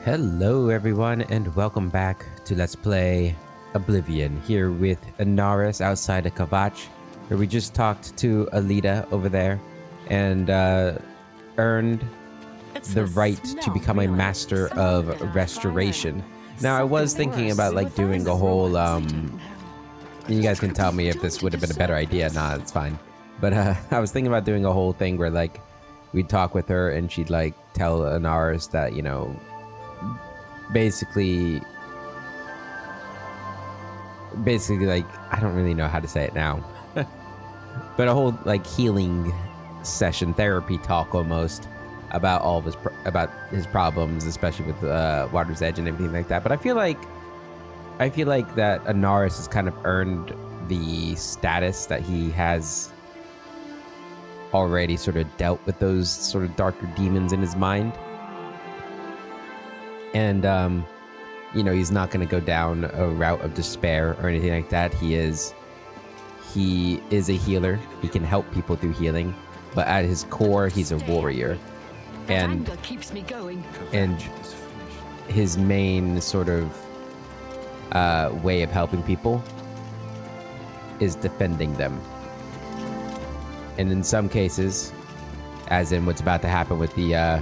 Hello everyone and welcome back to Let's Play Oblivion here with Anaris outside of Kavach, where we just talked to Alita over there and earned the right to become a master of restoration. Now I was thinking about like doing a whole you guys can tell me if this would have been a better idea. Nah, it's fine. But I was thinking about doing a whole thing where like we'd talk with her and she'd like tell Anaris that, you know, basically like I don't really know how to say it now but a whole like healing session, therapy talk almost about all of his problems, especially with Water's Edge and everything like that. But I feel like that Anaris has kind of earned the status that he has already sort of dealt with those sort of darker demons in his mind. And, you know, he's not going to go down a route of despair or anything like that. He is a healer. He can help people through healing. But at his core, he's a warrior. And keeps me going. And his main sort of way of helping people is defending them. And in some cases, as in what's about to happen with the...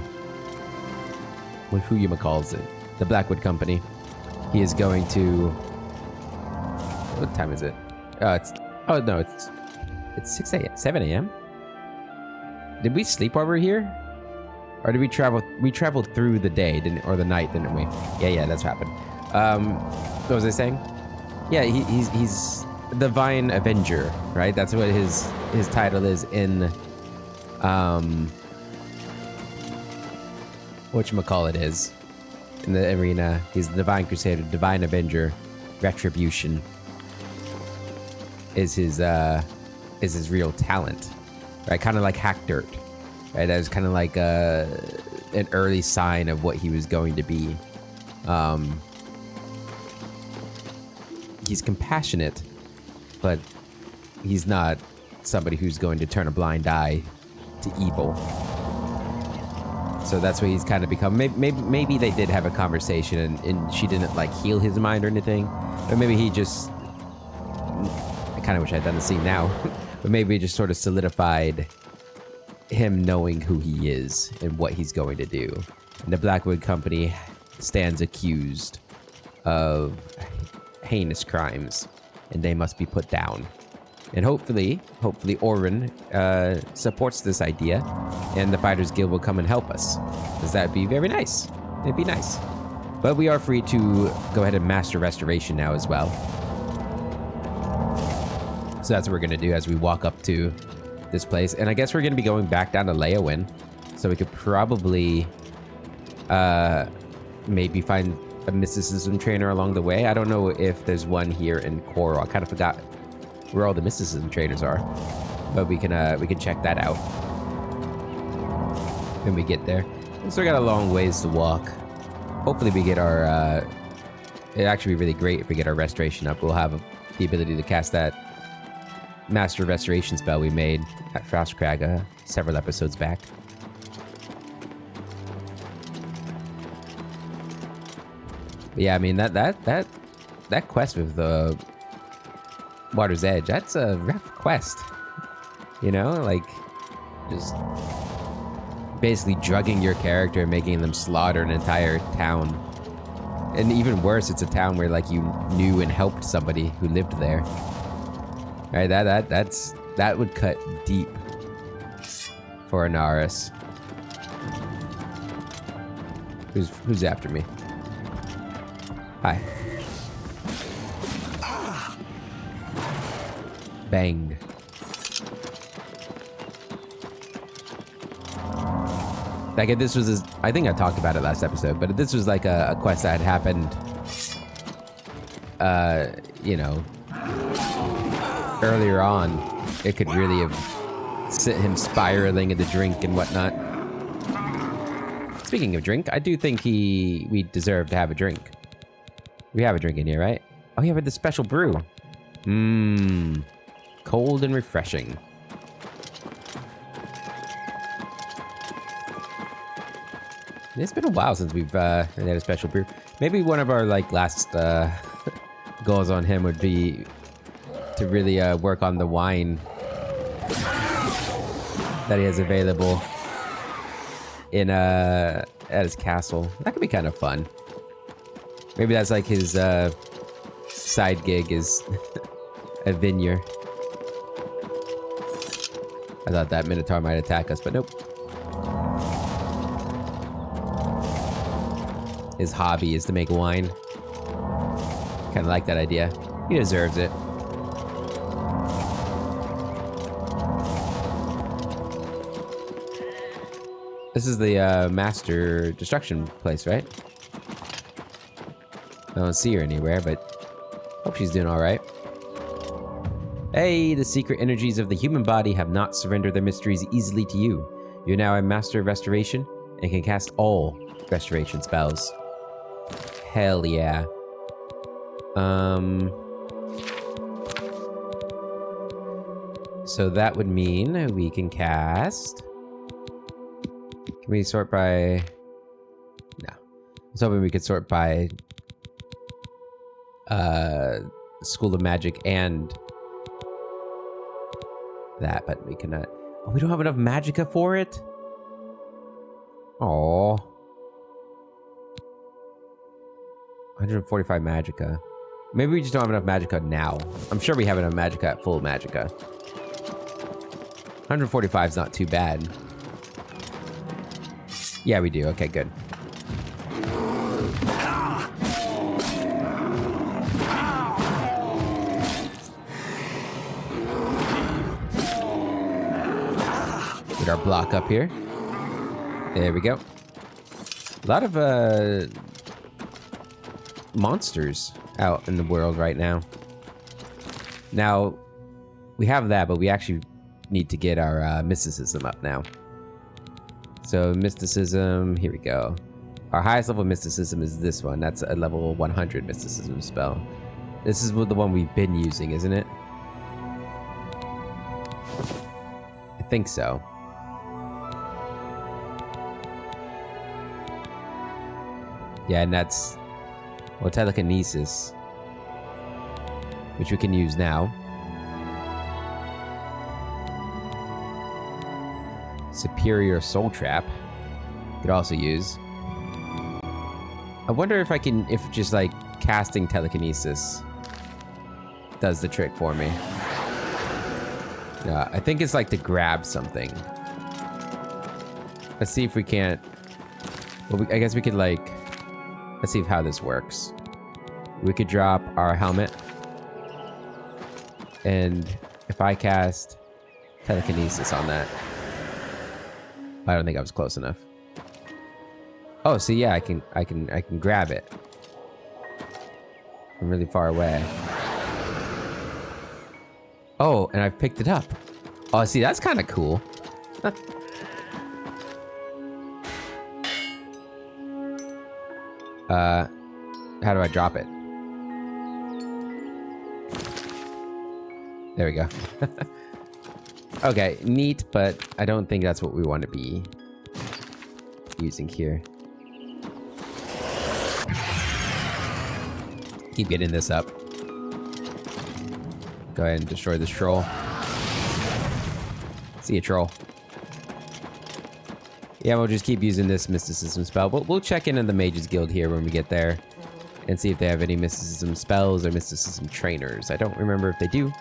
who calls it, the Blackwood Company, he is going to. What time is it? It's 6 a.m. 7 a.m. Did we sleep while we were here, or did we travel? We traveled through the day, or the night, didn't we? Yeah, that's what happened. What was I saying? Yeah, he's Divine Avenger, right? That's what his title is in whatchamacallit is in the arena. He's the Divine Crusader, Divine Avenger. Retribution is his real talent, right? Kind of like Hack Dirt, right? That was kind of like an early sign of what he was going to be. He's compassionate, but he's not somebody who's going to turn a blind eye to evil. So that's what he's kind of become. Maybe they did have a conversation and she didn't like heal his mind or anything. Or maybe he just... I kind of wish I'd done the scene now. But maybe it just sort of solidified him knowing who he is and what he's going to do. And the Blackwood Company stands accused of heinous crimes. And they must be put down. And hopefully Orin supports this idea, and the Fighters Guild will come and help us, because that'd be very nice. It'd be nice. But we are free to go ahead and master restoration now as well. So that's what we're gonna do as we walk up to this place, and I guess we're gonna be going back down to Leowin, so we could probably maybe find a mysticism trainer along the way. I don't know if there's one here in Koro. I kind of forgot where all the mysticism trainers are, but we can check that out when we get there. We still got a long ways to walk. Hopefully we get our it'd actually be really great if we get our restoration up. We'll have the ability to cast that master restoration spell we made at Frostcrag several episodes back. But yeah, I mean that quest with the Water's Edge, that's a rough quest. You know, like just basically drugging your character and making them slaughter an entire town. And even worse, it's a town where like you knew and helped somebody who lived there. Right? That would cut deep for Anaris. Who's after me? Hi. Bang. Like this was, I think I talked about it last episode, but this was like a quest that had happened, you know, earlier on. It could really have sent him spiraling into drink and whatnot. Speaking of drink, I do think we deserve to have a drink. We have a drink in here, right? Oh yeah, with the special brew. Cold and refreshing. It's been a while since we've had a special brew. Maybe one of our like last goals on him would be to really work on the wine that he has available in at his castle. That could be kind of fun. Maybe that's like his side gig is a vineyard. I thought that Minotaur might attack us, but nope. His hobby is to make wine. Kind of like that idea. He deserves it. This is the Master Destruction place, right? I don't see her anywhere, but hope she's doing alright. Hey, the secret energies of the human body have not surrendered their mysteries easily to you. You're now a Master of Restoration and can cast all restoration spells. Hell yeah. So that would mean we can cast... Can we sort by... No. I was hoping we could sort by... School of Magic and... that, but we cannot... Oh, we don't have enough magicka for it? Aww. 145 magicka. Maybe we just don't have enough magicka now. I'm sure we have enough magicka at full magicka. 145 is not too bad. Yeah, we do. Okay, good. Get our block up here. There we go. A lot of monsters out in the world right now. Now, we have that, but we actually need to get our mysticism up now. So mysticism, here we go. Our highest level of mysticism is this one. That's a level 100 mysticism spell. This is the one we've been using, isn't it? I think so. Yeah, and that's, well, telekinesis, which we can use now. Superior Soul Trap could also use. I wonder if I can, if just like casting telekinesis does the trick for me. Yeah, I think it's like to grab something. Let's see if we can't. Well, I guess we could like. Let's see how this works. We could drop our helmet, and if I cast telekinesis on that, I don't think I was close enough. Oh, see, yeah, I can grab it from really far away. Oh, and I've picked it up. Oh, see, that's kind of cool. How do I drop it? There we go. Okay, neat, but I don't think that's what we want to be using here. Keep getting this up. Go ahead and destroy this troll. See ya, troll. Yeah, we'll just keep using this mysticism spell. We'll check in the Mages Guild here when we get there and see if they have any mysticism spells or mysticism trainers. I don't remember if they do,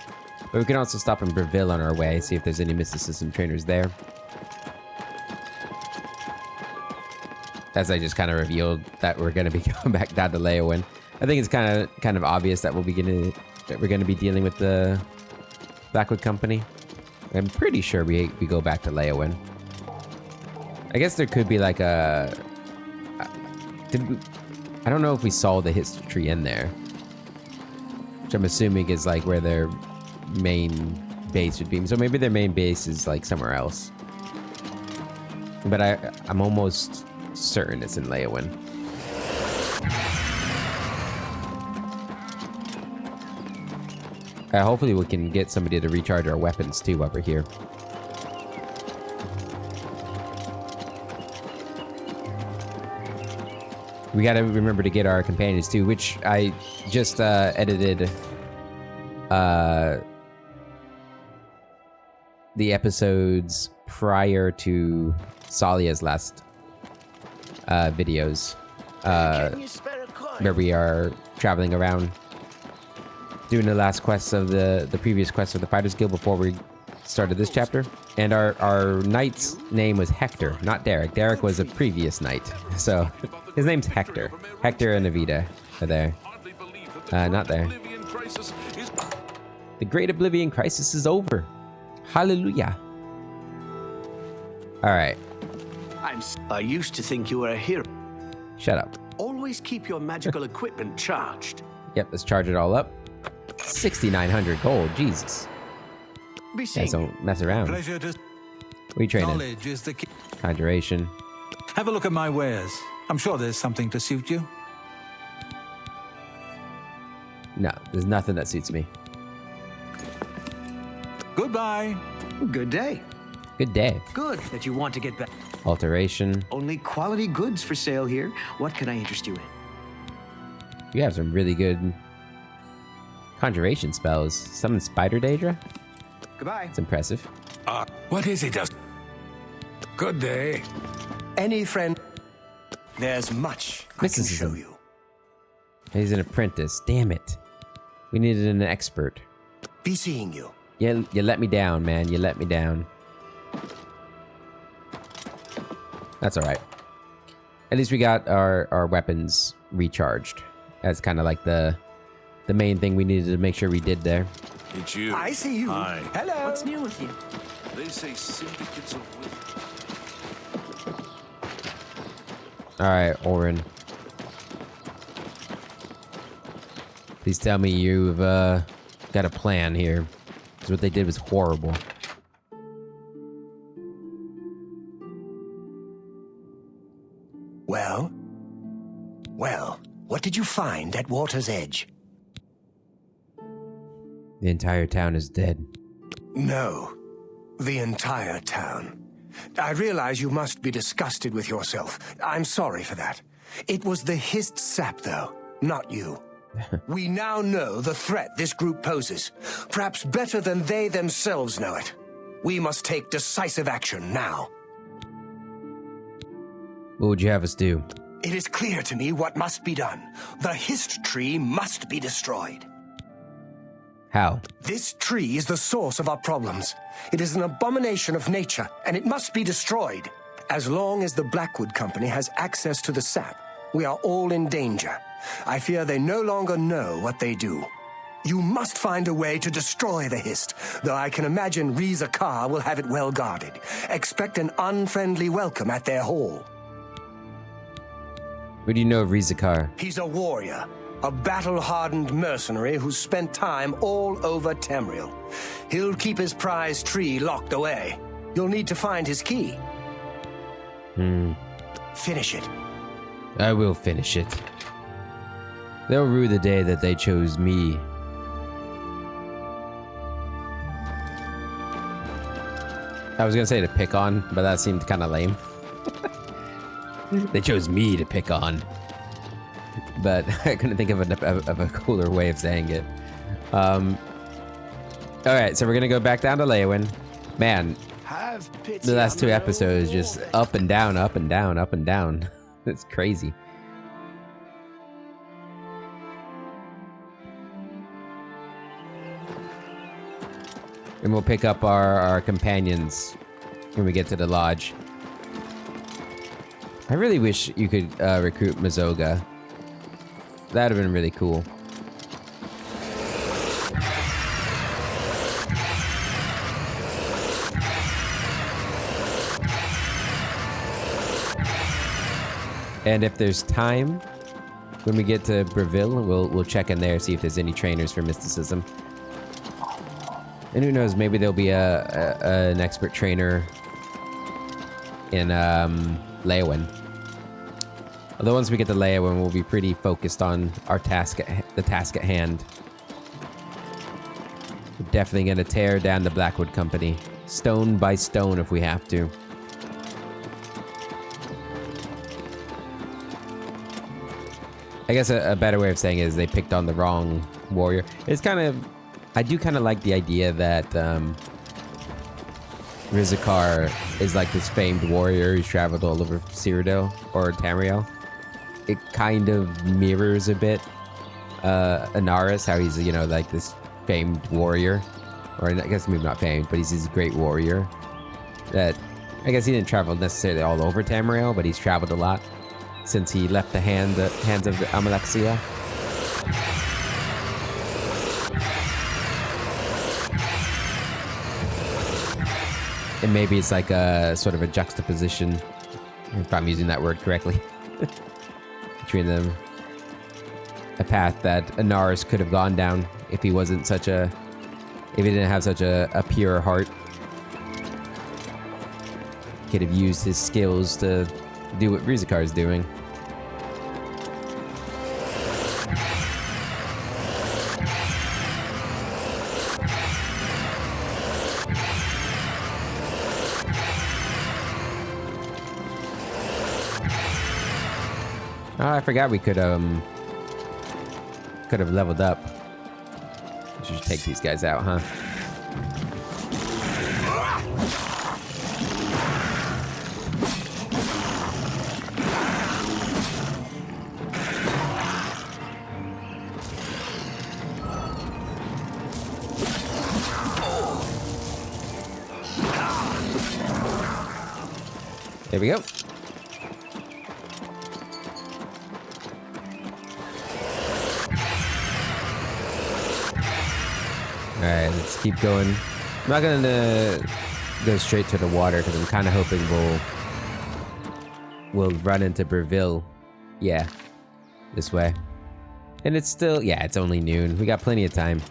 but we can also stop in Breville on our way, see if there's any mysticism trainers there. As I just kind of revealed that we're going to be going back down to Leyawen. I think it's kind of obvious that we're going to be dealing with the Blackwood Company. I'm pretty sure we go back to Leyawen. I guess there could be like a... I don't know if we saw the history in there. Which I'm assuming is like where their main base would be. So maybe their main base is like somewhere else. But I'm almost certain it's in Leyawen. Hopefully we can get somebody to recharge our weapons too while we're here. We gotta remember to get our companions too, which I just edited the episodes prior to Salia's last videos, where we are traveling around doing the last quests of the previous quests of the Fighters Guild before we started this chapter. And our knight's name was Hector, not Derek. Derek was a previous knight, so his name's Hector. Hector and Avita are there. Not there. The Great Oblivion Crisis is over. Hallelujah. All right. I used to think you were a hero. Shut up. Always keep your magical equipment charged. Yep, let's charge it all up. 6,900 gold, Jesus. Be Guys, don't mess around. Pleasure to We training. knowledge is the key. Conjuration. Have a look at my wares. I'm sure there's something to suit you. No, there's nothing that suits me. Goodbye. Good day. Good day. Good that you want to get back. Alteration. Only quality goods for sale here. What can I interest you in? You have some really good conjuration spells. Summon Spider Daedra? Goodbye. It's impressive. What is it? Good day. Any friend? There's much I can show Mysticism. you. He's an apprentice. Damn it. We needed an expert. Be seeing you. You let me down, man. You let me down. That's all right. At least we got our weapons recharged. That's kind of like the main thing we needed to make sure we did there. It's you. I see you. Hi. Hello. What's new with you? They say syndicates of wisdom. All right, Orin. Please tell me you've got a plan here. Because what they did was horrible. Well? Well, what did you find at Water's Edge? The entire town is dead. No, the entire town. I realize you must be disgusted with yourself. I'm sorry for that. It was the hissed sap, though, not you. We now know the threat this group poses, perhaps better than they themselves know it. We must take decisive action now. What would you have us do? It is clear to me what must be done. The hissed tree must be destroyed. How? This tree is the source of our problems. It is an abomination of nature, and it must be destroyed. As long as the Blackwood Company has access to the sap, we are all in danger. I fear they no longer know what they do. You must find a way to destroy the hist, though I can imagine Reza Kar will have it well guarded. Expect an unfriendly welcome at their hall. What do you know of Rizikar? He's a warrior, a battle-hardened mercenary who's spent time all over Tamriel. He'll keep his prized tree locked away. You'll need to find his key. Finish it. I will finish it. They'll rue the day that they chose me. I was gonna say to pick on, but that seemed kind of lame. They chose me to pick on. But I couldn't think of a cooler way of saying it. Alright, so we're gonna go back down to Leyawen. Man, the last two episodes just up and down, up and down, up and down. It's crazy. And we'll pick up our companions when we get to the lodge. I really wish you could recruit Mazoga. That'd have been really cool. And if there's time, when we get to Breville, we'll check in there, see if there's any trainers for mysticism. And who knows, maybe there'll be an expert trainer in Leyawen. Although once we get to Leyawen, we'll be pretty focused on our the task at hand. We're definitely gonna tear down the Blackwood Company, stone by stone if we have to. I guess a better way of saying it is they picked on the wrong warrior. It's kind of... I do kind of like the idea that Rizikar is like this famed warrior who's traveled all over Cyrodiil or Tamriel. It kind of mirrors a bit Anaris, how he's, you know, like this famed warrior. Or I guess maybe not famed, but he's this great warrior. That, I guess he didn't travel necessarily all over Tamriel, but he's traveled a lot since he left the hands of the Amalexia. And maybe it's like a sort of a juxtaposition, if I'm using that word correctly, between them. A path that Anaris could have gone down if he wasn't such a... if he didn't have such a pure heart. Could have used his skills to do what Rizikar is doing. Oh, I forgot we could have leveled up. We should take these guys out, huh? There we go. Alright, let's keep going. I'm not gonna go straight to the water because I'm kind of hoping we'll run into Breville. Yeah, this way. And it's still, yeah, it's only noon. We got plenty of time.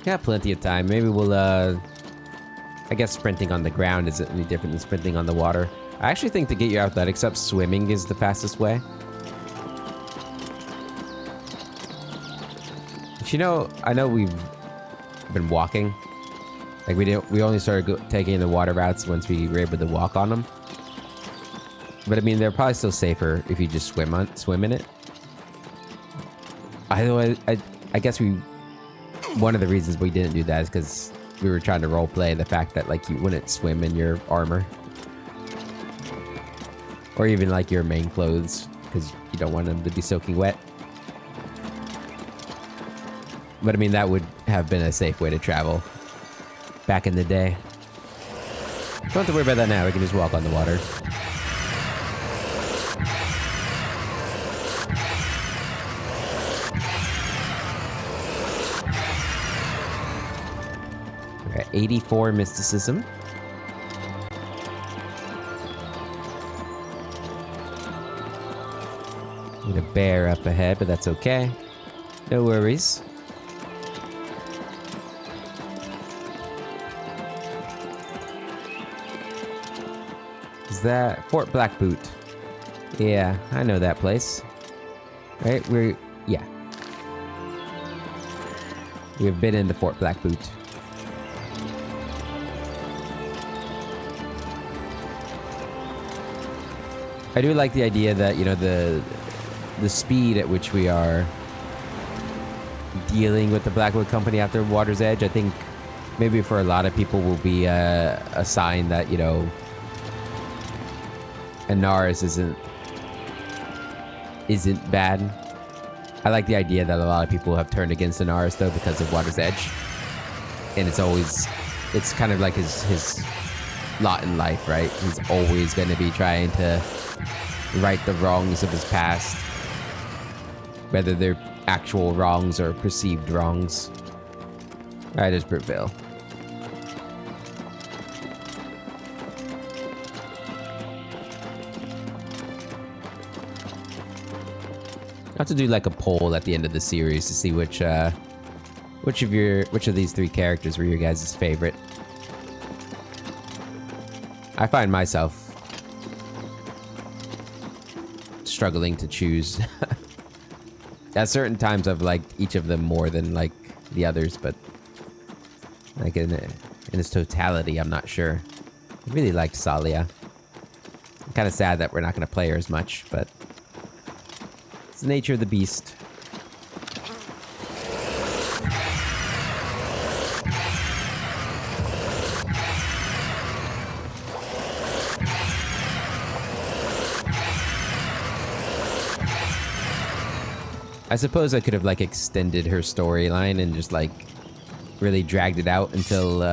Maybe we'll, I guess sprinting on the ground isn't any different than sprinting on the water. I actually think to get your athletics up, swimming is the fastest way. But you know, I know we've been walking. Like we only started taking the water routes once we were able to walk on them. But I mean, they're probably still safer if you just swim in it. I guess one of the reasons we didn't do that is because we were trying to roleplay the fact that like you wouldn't swim in your armor. Or even like your main clothes, because you don't want them to be soaking wet. But I mean, that would have been a safe way to travel back in the day. Don't have to worry about that now, we can just walk on the water. We're at 84 mysticism. Need a bear up ahead, but that's okay. No worries. Is that Fort Blackboot? Yeah, I know that place. Right, yeah. We have been into Fort Blackboot. I do like the idea that, you know, the speed at which we are dealing with the Blackwood Company after Water's Edge, I think maybe for a lot of people will be a sign that, you know, Anaris isn't bad. I like the idea that a lot of people have turned against Anaris though because of Water's Edge. And it's kind of like his lot in life, right? He's always going to be trying to right the wrongs of his past. Whether they're actual wrongs or perceived wrongs. Alright, there's Breville. I'll have to do like a poll at the end of the series to see which of these three characters were your guys' favorite. I find myself struggling to choose. At certain times I've liked each of them more than like the others, but like in its totality, I'm not sure. I really liked Salia. I'm kind of sad that we're not going to play her as much, but It's the nature of the beast. I suppose I could have like extended her storyline and just like really dragged it out until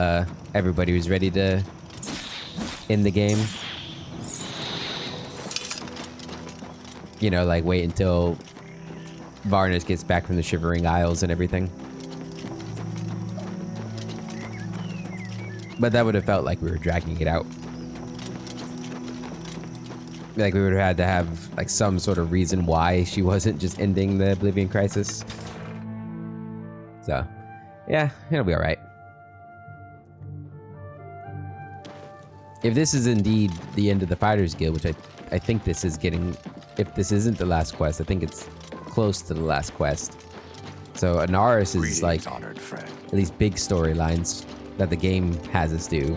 everybody was ready to end the game. You know, like wait until Varnus gets back from the Shivering Isles and everything. But that would have felt like we were dragging it out. Like we would have had to have like some sort of reason why she wasn't just ending the Oblivion crisis. So, yeah, it'll be all right. If this is indeed the end of the Fighters Guild, which I think this is getting, if this isn't the last quest, I think it's close to the last quest. So Anaris is like, honored friend. at least big storylines that the game has us do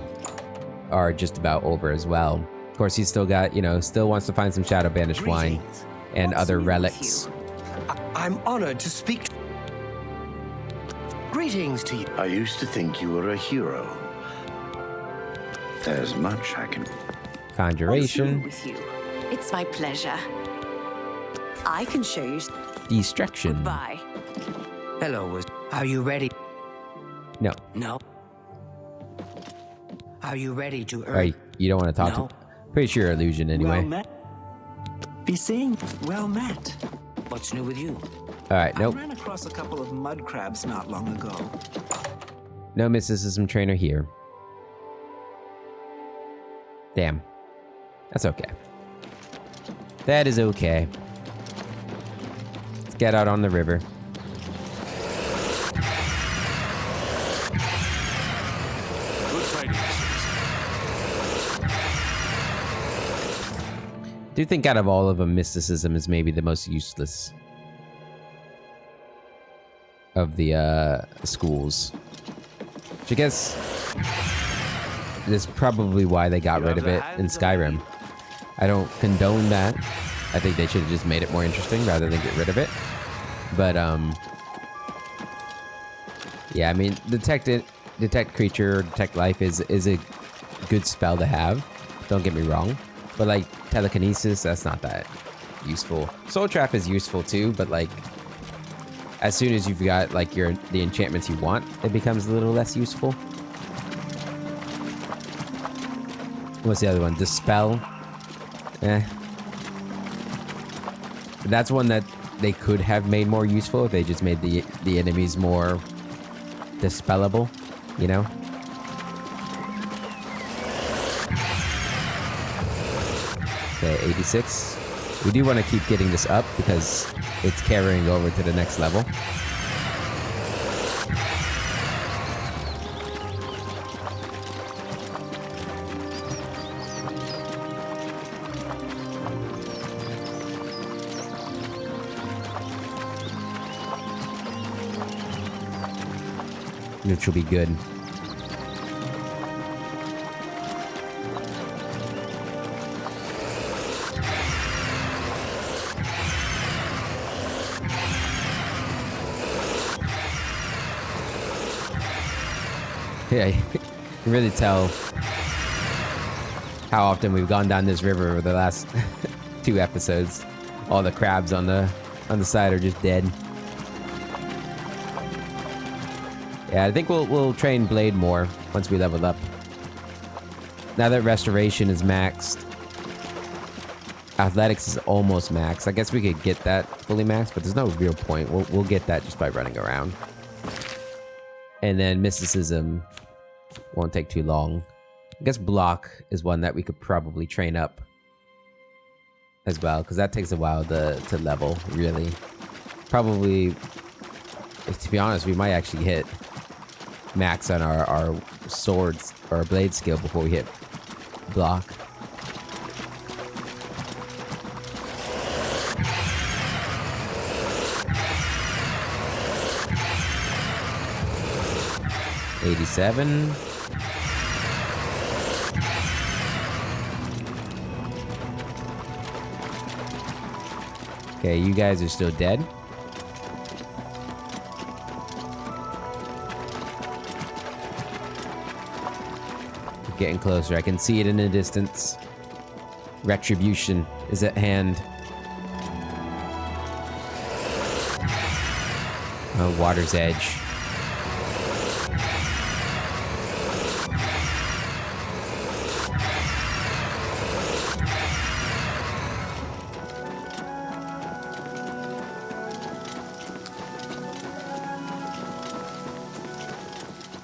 are just about over as well. Of course, he's still got, you know, still wants to find some Shadow Banished wine Greetings. and What's other new with relics. I'm honored to speak. Greetings to you. I used to think you were a hero. There's much I can... Conjuration, With you. It's my pleasure. I can show you. destruction. Bye. Hello, are you ready? No, No. Are you ready to earn? right. You don't want to talk No. to. Pretty sure you're illusion Well anyway. met. Be seeing well met. What's new with you? All right, nope. I ran across a couple of mud crabs not long ago. No mysticism trainer here. Damn. That's okay. That is okay. Let's get out on the river. Good tidings. Do you think out of all of them, mysticism is maybe the most useless of the schools? Which I guess is probably why they got rid of it in Skyrim. I don't condone that. I think they should have just made it more interesting rather than get rid of it. But yeah, I mean, detect creature or detect life is a good spell to have. Don't get me wrong, but like telekinesis, that's not that useful. Soul Trap is useful too, but like as soon as you've got like the enchantments you want, it becomes a little less useful. What's the other one? Dispel. That's one that they could have made more useful if they just made the enemies more dispellable, you know? Okay, 86. We do want to keep getting this up because it's carrying over to the next level. Which will be good. Yeah, you can really tell how often we've gone down this river over the last 2 episodes. All the crabs on the side are just dead. Yeah, I think we'll train Blade more once we level up. Now that Restoration is maxed, Athletics is almost maxed. I guess we could get that fully maxed, but there's no real point. We'll get that just by running around. And then Mysticism won't take too long. I guess Block is one that we could probably train up as well, because that takes a while to level, really. Probably, to be honest, we might actually hit max on our swords or our blade skill before we hit Block. $87. Okay, you guys are still dead. We're getting closer. I can see it in the distance. Retribution is at hand. Oh, water's edge.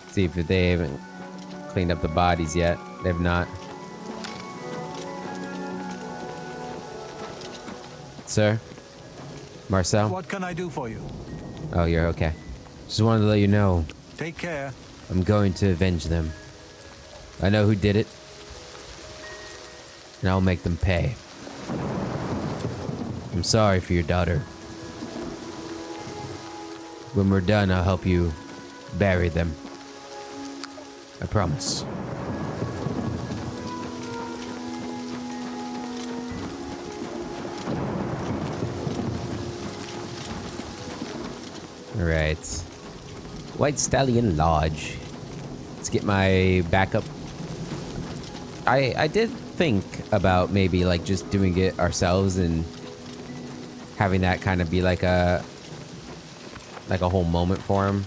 See if they haven't cleaned up the bodies yet. They've not. Sir? Marcel? What can I do for you? Oh, you're okay. Just wanted to let you know, Take care. I'm going to avenge them. I know who did it. And I'll make them pay. I'm sorry for your daughter. When we're done, I'll help you bury them. I promise. Alright. White Stallion Lodge. Let's get my backup. I did think about maybe like just doing it ourselves and having that kind of be like a whole moment for him.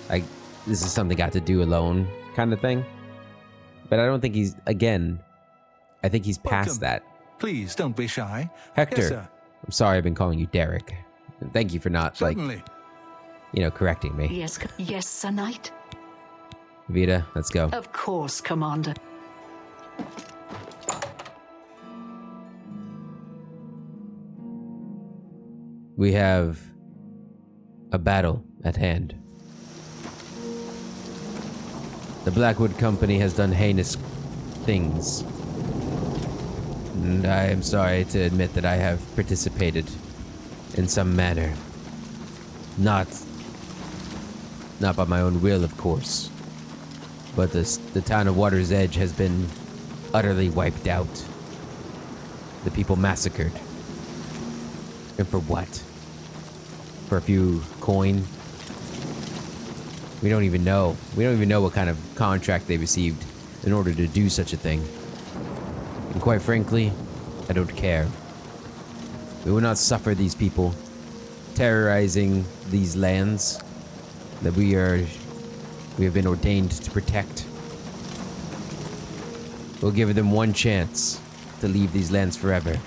Like, this is something I got to do alone kind of thing. But I don't think he's, again, I think he's past Welcome. that. Please don't be shy. Hector, Yes, sir. I'm sorry I've been calling you Derek. And thank you for not, Certainly. correcting me. Yes, Sir Knight. Vita, let's go. Of course, Commander. We have a battle at hand. The Blackwood Company has done heinous things. And I am sorry to admit that I have participated in some manner. Not by my own will, of course. But the town of Water's Edge has been utterly wiped out. The people massacred. And for what? For a few coin? We don't even know. We don't even know what kind of contract they received in order to do such a thing. And quite frankly, I don't care. We will not suffer these people terrorizing these lands that we have been ordained to protect. We'll give them one chance to leave these lands forever.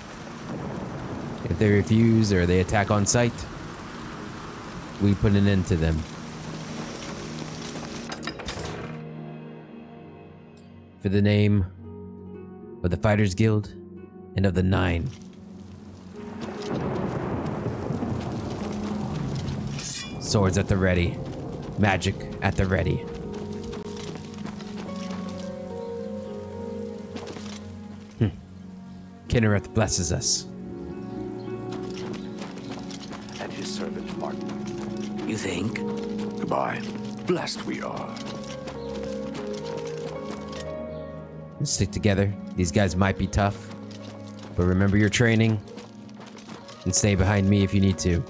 If they refuse or they attack on sight, we put an end to them. For the name of the Fighters Guild and of the Nine. Swords at the ready. Magic at the ready. Kinnereth blesses us. And his servant Martin. You think? Goodbye. Blessed we are. Let's stick together. These guys might be tough, but remember your training and stay behind me if you need to.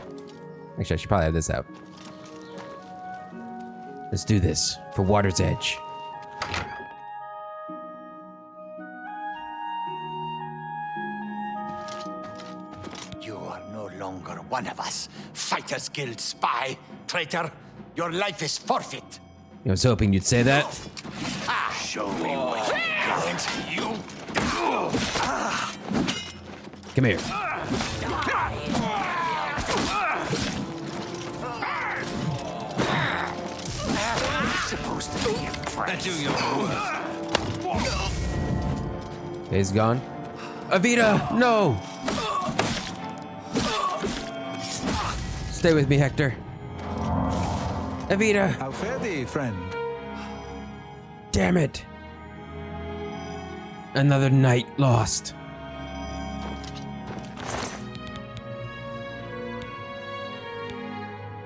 Actually, I should probably have this out. Let's do this for Water's Edge. You are no longer one of us. Fighters Guild spy. Traitor, your life is forfeit. I was hoping you'd say that. Show me what you Come here. supposed to be impressed. He's gone. Avita, no! Stay with me, Hector. Avita! How fare thee, friend? Damn it! Another night lost.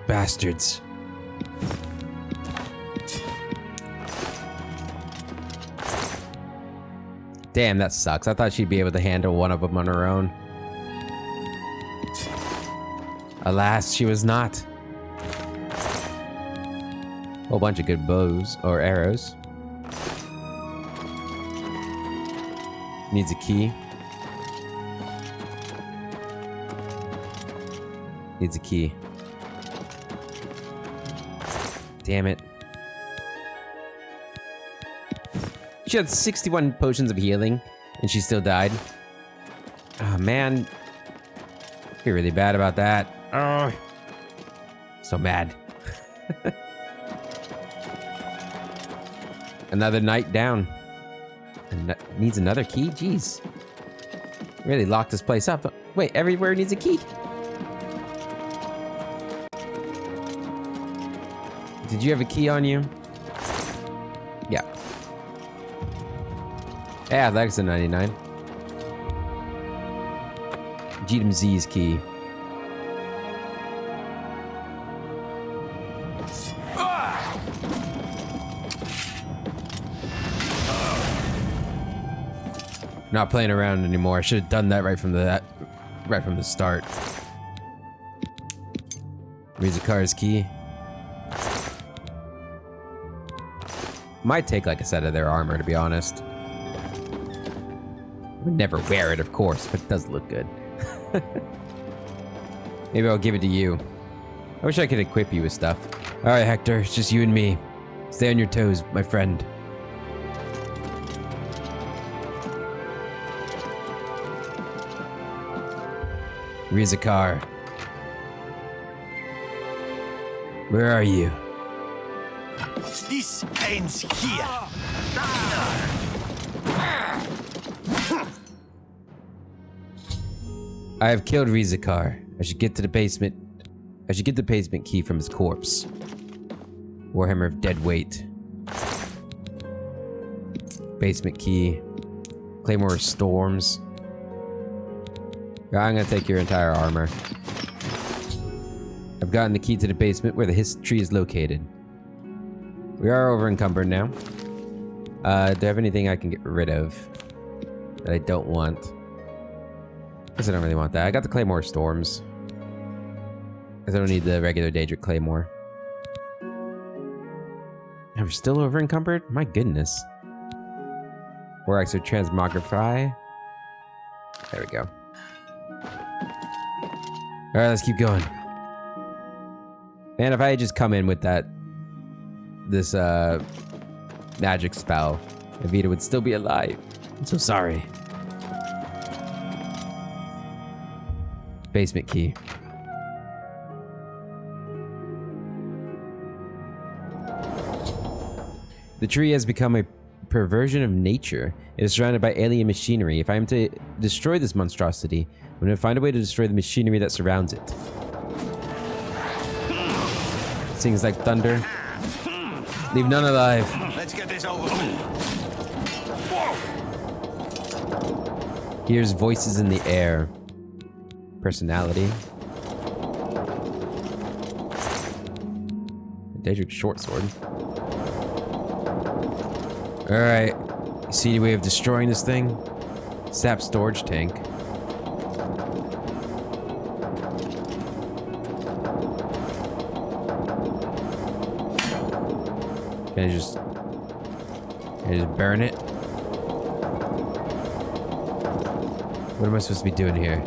Bastards. Damn, that sucks. I thought she'd be able to handle one of them on her own. Alas, she was not. Whole bunch of good bows or arrows. Needs a key. Needs a key. Damn it. She had 61 potions of healing, and she still died. Oh, man. I feel really bad about that. Oh. So mad. Another night down. And needs another key? Jeez. Really locked this place up. Wait, everywhere needs a key? Did you have a key on you? Yeah. Yeah, that's a 99. Jeedum Z's key. Not playing around anymore. I should have done that right from the start. Rizukar's key. Might take like a set of their armor, to be honest. Would never wear it, of course, but it does look good. Maybe I'll give it to you. I wish I could equip you with stuff. Alright, Hector, it's just you and me. Stay on your toes, my friend. Rizikar. Where are you? This ends here. I have killed Rizikar. I should get the basement key from his corpse. Warhammer of dead weight. Basement key. Claymore of storms. I'm gonna take your entire armor. I've gotten the key to the basement where the history is located. We are over encumbered now. Do I have anything I can get rid of that I don't want? I guess I don't really want that. I got the Claymore Storms. I don't need the regular Daedric Claymore. We're still over encumbered? My goodness. Borax or Transmogrify. There we go. Alright, let's keep going. Man, if I had just come in with this magic spell, Evita would still be alive. I'm so sorry. Basement key. The tree has become a perversion of nature. It is surrounded by alien machinery. If I am to destroy this monstrosity, I'm going to find a way to destroy the machinery that surrounds it. Sings like thunder. Leave none alive. Let's get this over. Hears voices in the air. Personality. Daedric short sword. Alright. You see any way of destroying this thing? Sap storage tank. Can I just burn it? What am I supposed to be doing here?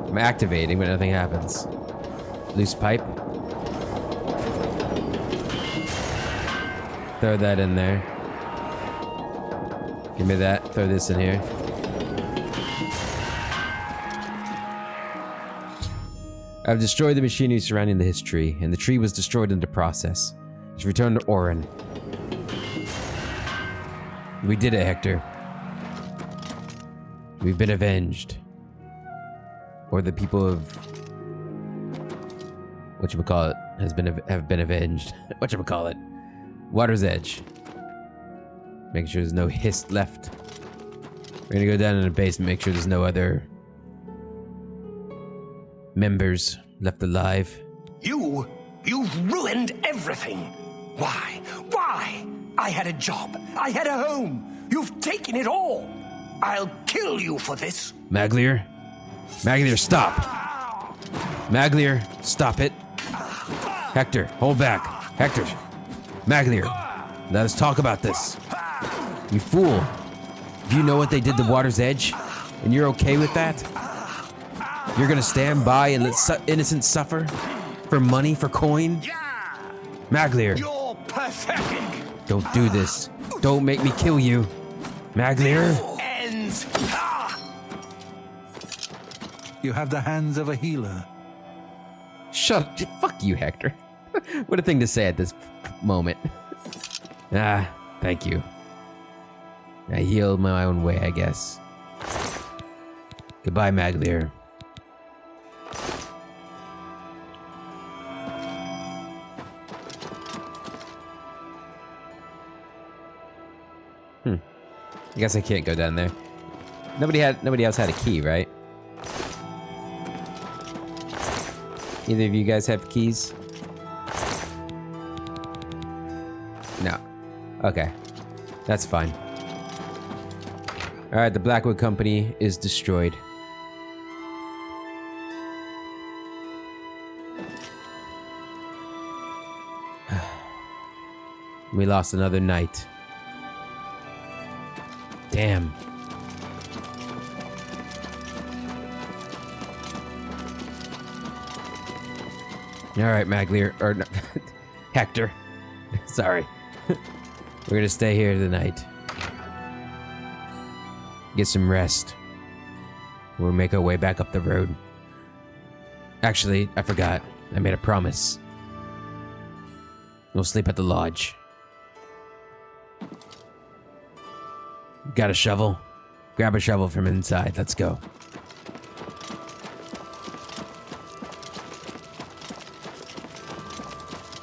I'm activating, but nothing happens. Loose pipe. Throw that in there. Give me that. Throw this in here. I've destroyed the machinery surrounding the history, and the tree was destroyed in the process. It's returned to Orin. We did it, Hector. We've been avenged. Or the people of... whatchamacallit have been avenged. Whatchamacallit. Water's Edge. Making sure there's no hist left. We're gonna go down in the basement, make sure there's no other members left alive. You've ruined everything. Why? Why? I had a job. I had a home. You've taken it all. I'll kill you for this. Maglier? Maglier, stop! Maglier, stop it. Hector, hold back. Hector. Maglier, let us talk about this. You fool. Do you know what they did to Water's Edge? And you're okay with that? You're gonna stand by and let innocents suffer? For money, for coin? Maglier. You're pathetic. Don't do this. Don't make me kill you. Maglier. Ends. You have the hands of a healer. Shut up. Fuck you, Hector. What a thing to say at this moment. Thank you. I healed my own way, I guess. Goodbye, Maglier. I guess I can't go down there. Nobody else had a key, right? Either of you guys have keys? No. Okay. That's fine. Alright, the Blackwood Company is destroyed. We lost another knight. Damn. Alright, Maglier. Or no, Hector. Sorry. We're gonna stay here tonight. Get some rest. We'll make our way back up the road. Actually, I forgot. I made a promise. We'll sleep at the lodge. Got a shovel? Grab a shovel from inside. Let's go.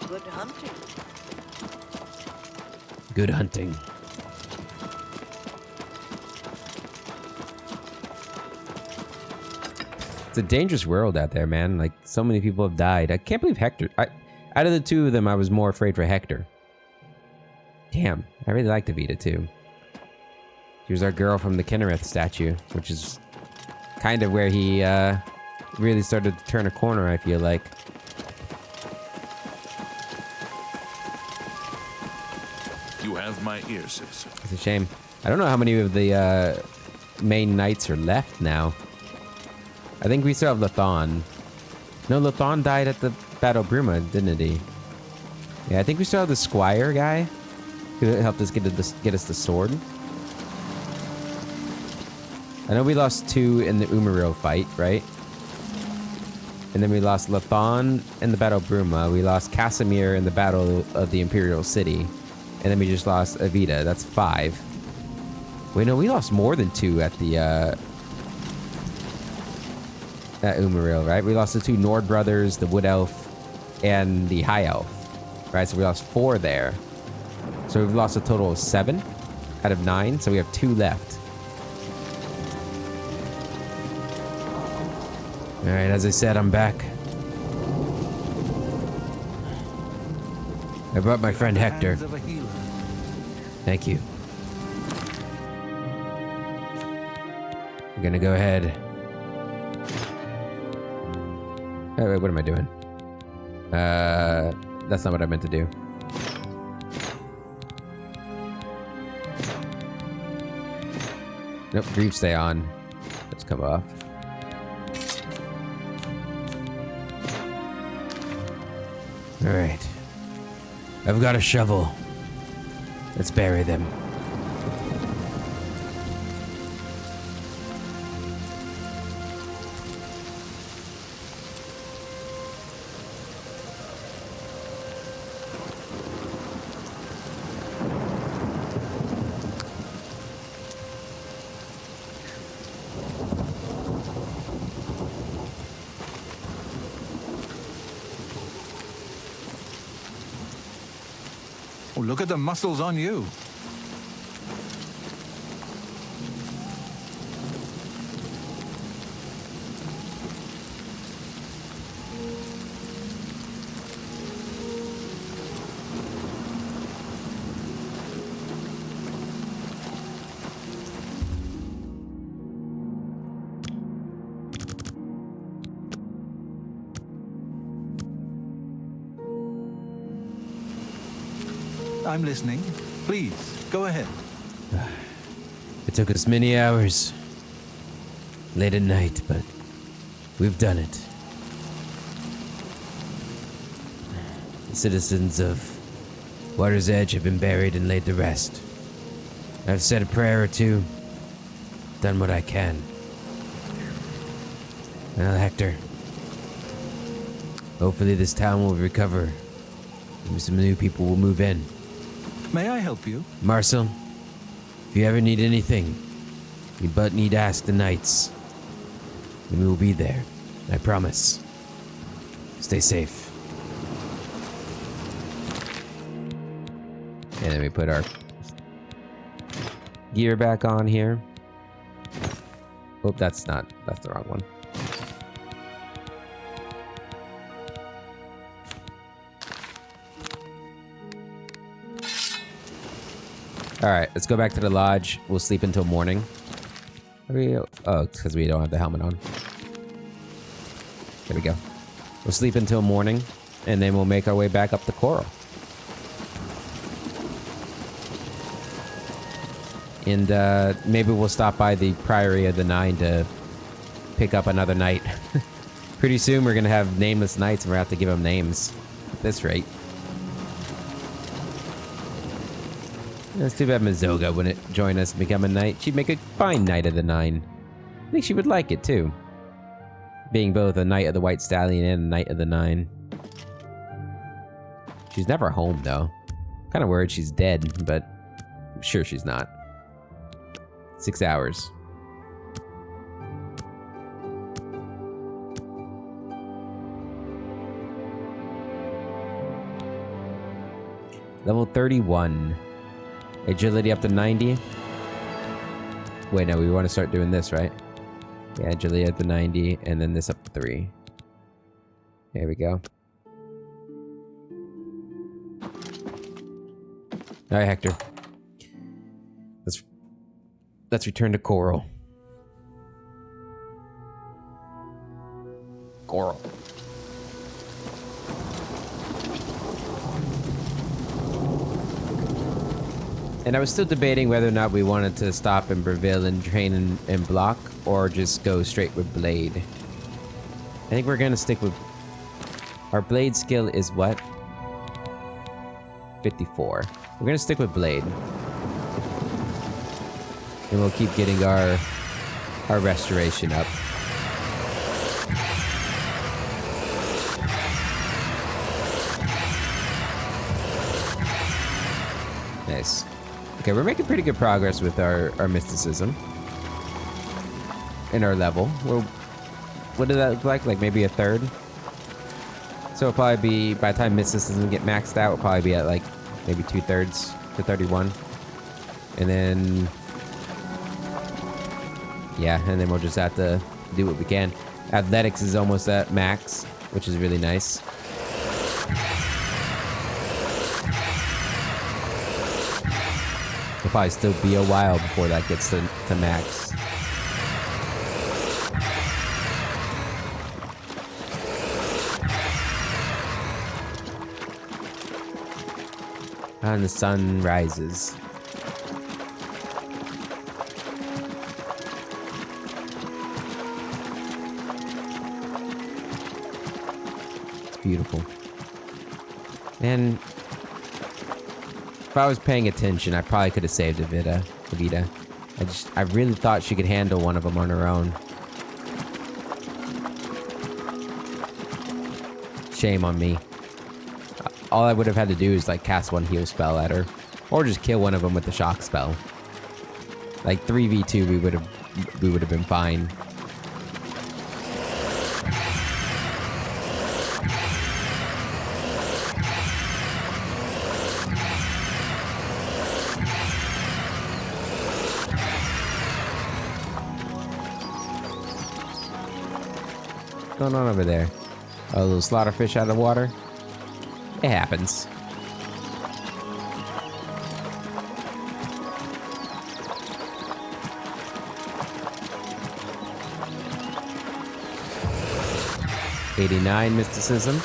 Good hunting. Good hunting. It's a dangerous world out there, man. Like, so many people have died. I can't believe Hector... out of the two of them, I was more afraid for Hector. Damn. I really liked Evita, too. She was our girl from the Kinnereth statue, which is kind of where he really started to turn a corner, I feel like. You have my ear, citizen. It's a shame. I don't know how many of the main knights are left now. I think we still have Lathon. No, Lathon died at the Battle of Bruma, didn't he? Yeah, I think we still have the Squire guy who helped us get us the sword. I know we lost 2 in the Umaril fight, right? And then we lost Lathon in the Battle of Bruma. We lost Casimir in the Battle of the Imperial City. And then we just lost Evita. That's 5. Wait, no, we lost more than 2 at the at Umaril, right? We lost the 2 Nord brothers, the Wood Elf, and the High Elf. Right, so we lost 4 there. So we've lost a total of 7 out of 9. So we have 2 left. Alright, as I said, I'm back. I brought my friend Hector. Thank you. I'm gonna go ahead. Oh, wait, what am I doing? That's not what I meant to do. Nope, grief stay on. Let's come off. Alright. I've got a shovel. Let's bury them. Oh, look at the muscles on you. I'm listening. Please, go ahead. It took us many hours. Late at night, but we've done it. The citizens of Water's Edge have been buried and laid to rest. I've said a prayer or two, done what I can. Well, Hector, hopefully this town will recover. Maybe some new people will move in. May I help you? Marcel, if you ever need anything, you but need ask the knights. And we will be there, I promise. Stay safe. And then we put our gear back on here. Oh, that's the wrong one. Alright, let's go back to the lodge. We'll sleep until morning. Oh, it's because we don't have the helmet on. There we go. We'll sleep until morning, and then we'll make our way back up the Coral. And maybe we'll stop by the Priory of the Nine to pick up another knight. Pretty soon we're going to have nameless knights, and we're going to have to give them names. At this rate. It's too bad Mazoga wouldn't join us and become a knight. She'd make a fine Knight of the Nine. I think she would like it, too. Being both a Knight of the White Stallion and a Knight of the Nine. She's never home, though. Kind of worried she's dead, but I'm sure she's not. 6 hours. Level 31. Agility up to 90. Wait, no, we want to start doing this, right? Yeah, agility up to 90, and then this up to 3. There we go. Alright, Hector. Let's return to Coral. Coral. And I was still debating whether or not we wanted to stop in Breville and train in block, or just go straight with Blade. I think we're gonna stick with... Our Blade skill is what? 54. We're gonna stick with Blade. And we'll keep getting our restoration up. Nice. Okay, we're making pretty good progress with our mysticism. In our level. Well, what did that look like? Like maybe a third? So it'll probably be, by the time mysticism get maxed out, we'll probably be at like maybe 2/3 to 31. And then... yeah, and then we'll just have to do what we can. Athletics is almost at max, which is really nice. It'll probably still be a while before that gets to max. And the sun rises. It's beautiful. And if I was paying attention, I probably could have saved Evita. I really thought she could handle one of them on her own. Shame on me. All I would have had to do is like cast one heal spell at her, or just kill one of them with the shock spell. Like 3v2, we would have been fine. What's going on over there? A little slaughterfish out of the water? It happens. '89 mysticism.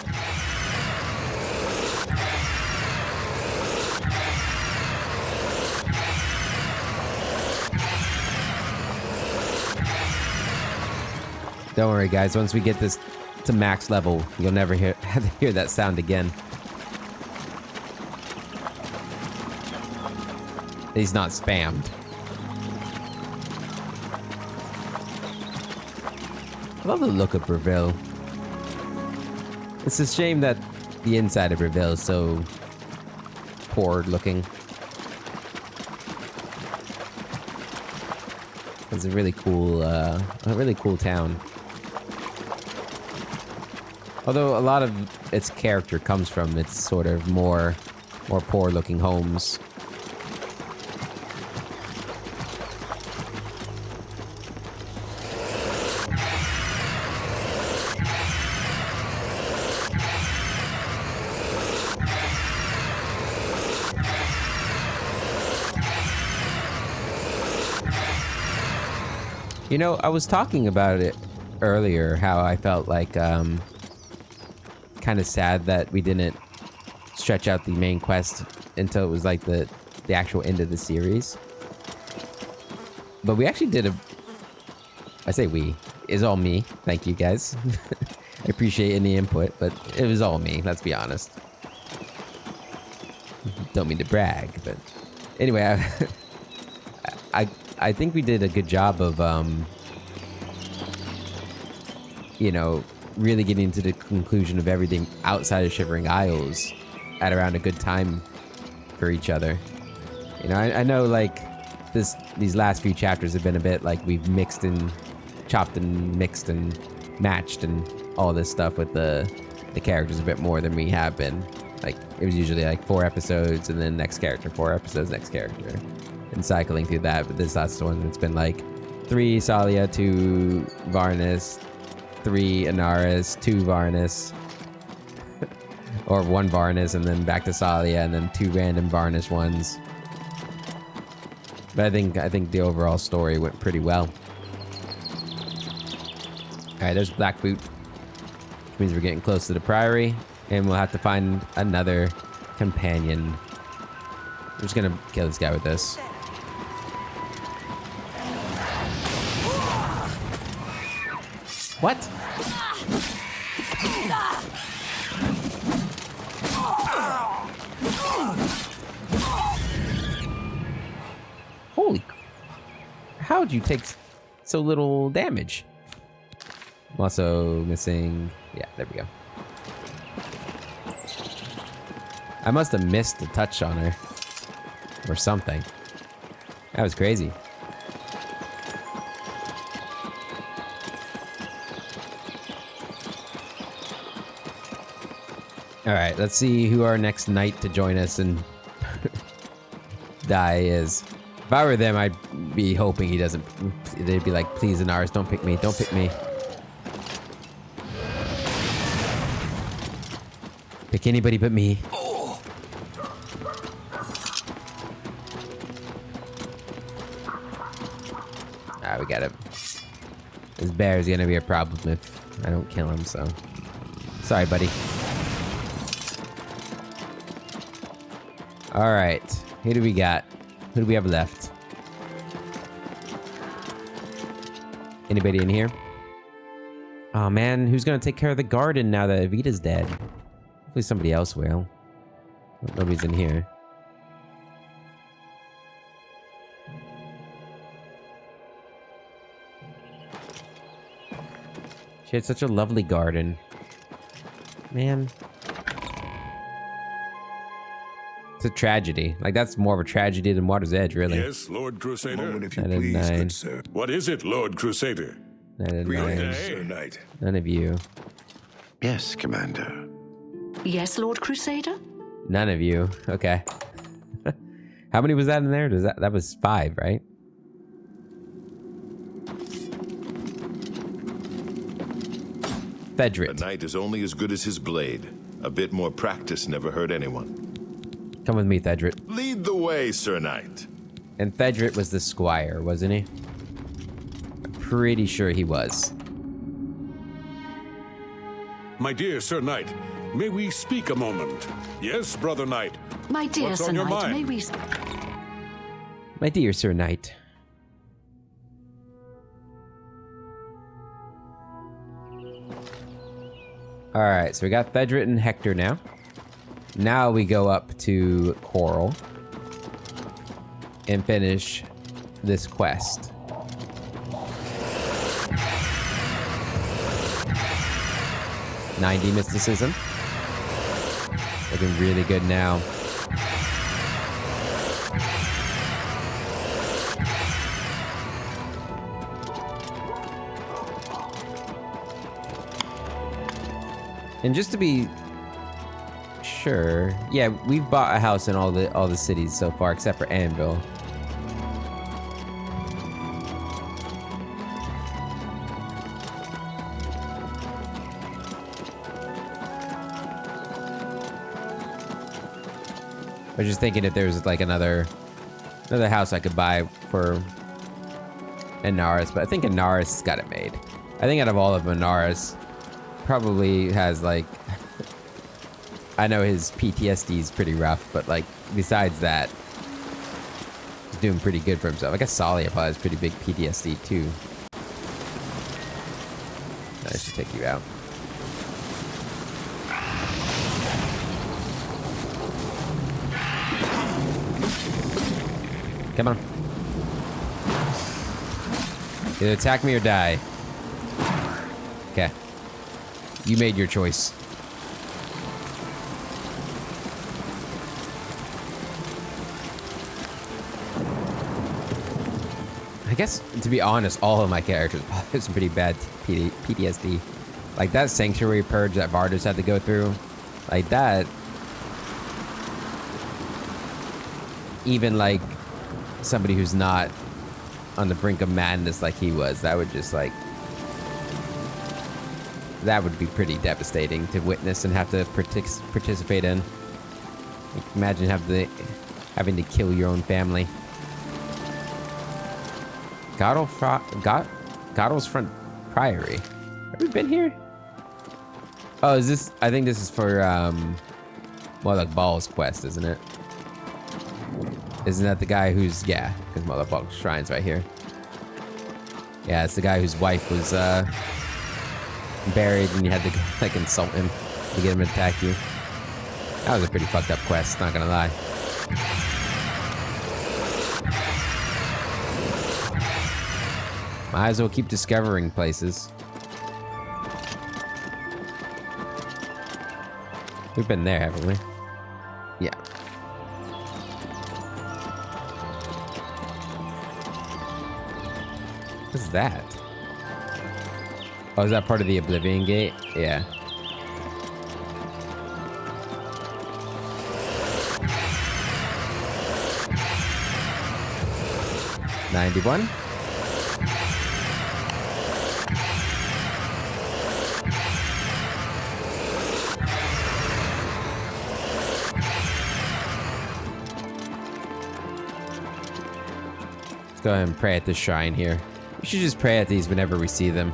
Don't worry, guys. Once we get this to max level, you'll never have to hear that sound again. He's not spammed. I love the look of Breville. It's a shame that the inside of Breville is so poor looking. It's a really cool town. Although a lot of its character comes from its sort of more poor looking homes. You know, I was talking about it earlier, how I felt like kind of sad that we didn't stretch out the main quest until it was like the actual end of the series. But we actually did I say we, it's all me. Thank you guys. I appreciate any input, but it was all me, let's be honest. Don't mean to brag, but anyway, I think we did a good job of, you know, really getting to the conclusion of everything outside of Shivering Isles at around a good time for each other. You know, I know, like, these last few chapters have been a bit like we've mixed and chopped and mixed and matched and all this stuff with the characters a bit more than we have been. Like, it was usually like 4 episodes and then next character, 4 episodes, next character. And cycling through that, but this last one, it's been like 3 Salia, 2 Varnus, 3 Inaris, 2 Varnus, or 1 Varnus, and then back to Salia, and then 2 random Varnus ones. But I think the overall story went pretty well. All right, there's Black Boot, which means we're getting close to the Priory, and we'll have to find another companion. I'm just gonna kill this guy with this. What? Holy... How'd you take so little damage? I'm also missing... Yeah, there we go. I must have missed a touch on her. Or something. That was crazy. Alright, let's see who our next knight to join us and die is. If I were them, I'd be hoping he doesn't... They'd be like, please, Inaris, don't pick me, don't pick me. Pick anybody but me. We got it. This bear is gonna be a problem if I don't kill him, so... Sorry, buddy. Alright. Who do we got? Who do we have left? Anybody in here? Oh man, who's gonna take care of the garden now that Evita's dead? Hopefully somebody else will. Nobody's in here. She had such a lovely garden. Man. It's a tragedy. Like, that's more of a tragedy than Water's Edge, really. Yes, Lord Crusader. Moment, if you 9 and please, 9. good sir. What is it, Lord Crusader? 9 and Greetings, 9. Sir Knight. None of you. Yes, Commander. Yes, Lord Crusader? None of you. Okay. How many was that in there? That was 5, right? A Fedrit. knight is only as good as his blade. A bit more practice never hurt anyone. Come with me, Fedrit. Lead the way, Sir Knight. And Fedrit was the squire, wasn't he? I'm pretty sure he was. My dear Sir Knight, may we speak a moment? Yes, Brother Knight. My dear What's Sir on your Knight, mind? may we... My dear Sir Knight. Alright, so we got Fedrit and Hector now. Now we go up to Coral and finish this quest. "90 mysticism. Looking really good now. And just to be sure, yeah, we've bought a house in all the cities so far except for Anvil. I was just thinking if there's like another house I could buy for Inaris, but I think Inaris got it made. I think out of all of Inaris, probably has like I know his PTSD is pretty rough, but like besides that, he's doing pretty good for himself. I guess Salia probably has pretty big PTSD too. I should take you out. Come on. Either attack me or die. Okay. You made your choice. I guess, to be honest, all of my characters probably have some pretty bad PTSD. Like that Sanctuary purge that Vardas had to go through. Like that. Even like somebody who's not on the brink of madness like he was, that would just like... that would be pretty devastating to witness and have to participate in. Like, imagine having to kill your own family. Goddle's Front Priory. Have we been here? Oh, is this... I think this is for, more like Ball's quest, isn't it? Isn't that the guy who's... yeah, because Mother Ball's Shrine's right here. Yeah, it's the guy whose wife was, buried and you had to, like, insult him to get him to attack you. That was a pretty fucked up quest, not gonna lie. Might as well keep discovering places. We've been there, haven't we? Yeah. What's that? Oh, is that part of the Oblivion gate? Yeah. $91. Let's go ahead and pray at this shrine here. We should just pray at these whenever we see them.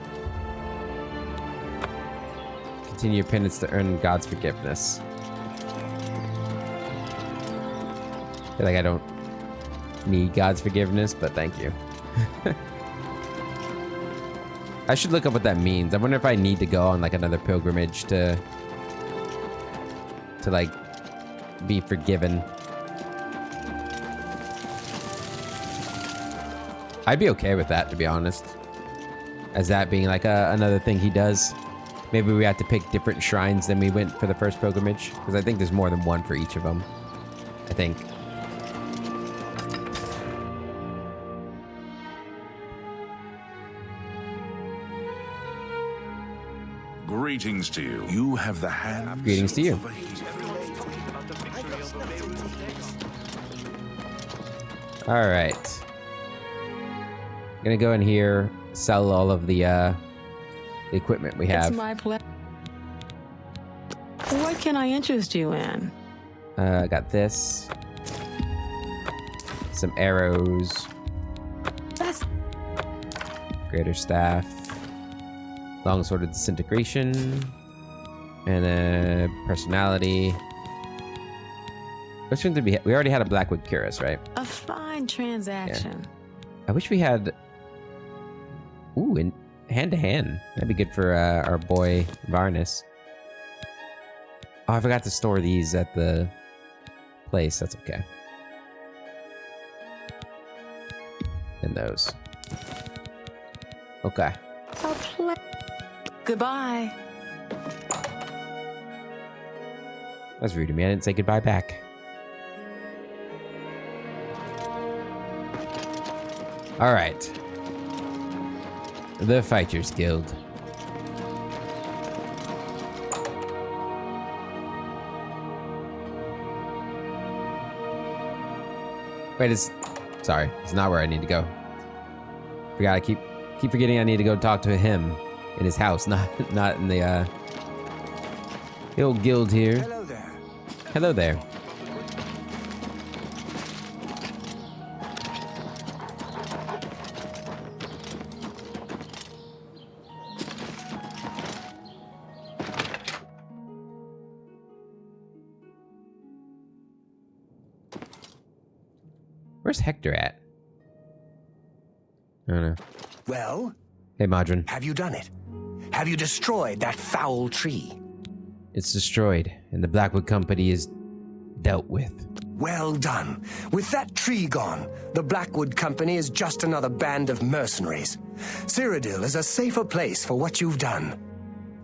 Continue your penance to earn God's forgiveness. I feel like I don't need God's forgiveness, but thank you. I should look up what that means. I wonder if I need to go on like another pilgrimage to like be forgiven. I'd be okay with that, to be honest. As that being like another thing he does. Maybe we have to pick different shrines than we went for the first pilgrimage. Because I think there's more than one for each of them. I think. Greetings to you. You have the hands. Greetings to you. Alright. Gonna go in here, sell all of the equipment we have. It's my pleasure. What can I interest you in? I got this. Some arrows. That's... Greater staff. Longsword of disintegration. And personality. Which one did we already had a Blackwood Cuirass, right? a fine transaction. Yeah. I wish we had... ooh, in hand-to-hand. That'd be good for our boy Varnus. Oh, I forgot to store these at the place. That's okay. And those. Okay. Goodbye. That's rude of me. I didn't say goodbye back. Alright. The Fighters Guild. Wait, sorry, it's not where I need to go. Forgot, I keep forgetting I need to go talk to him in his house, not in the old guild here. Hello there. Hello there. Where's Hector at? I don't know. Well, Hey, Modron. have you done it? Have you destroyed that foul tree? It's destroyed, and the Blackwood Company is dealt with. Well done. With that tree gone, the Blackwood Company is just another band of mercenaries. Cyrodiil is a safer place for what you've done.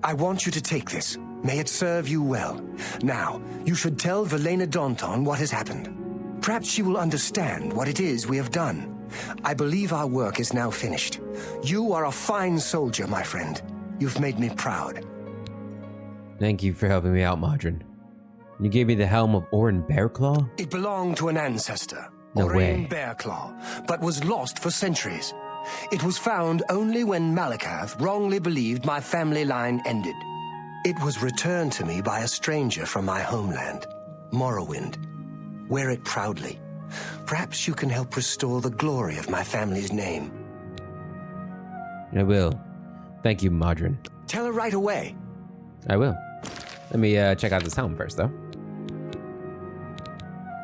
I want you to take this. May it serve you well. Now, you should tell Velena Daunton what has happened. Perhaps she will understand what it is we have done. I believe our work is now finished. You are a fine soldier, my friend. You've made me proud. Thank you for helping me out, Modron. You gave me the helm of Orin Bearclaw? It belonged to an ancestor, No Orain way. Bearclaw, but was lost for centuries. It was found only when Malakath wrongly believed my family line ended. It was returned to me by a stranger from my homeland, Morrowind. Wear it proudly. Perhaps you can help restore the glory of my family's name. I will. Thank you, Modron. Tell her right away. I will. Let me check out this helm first, though.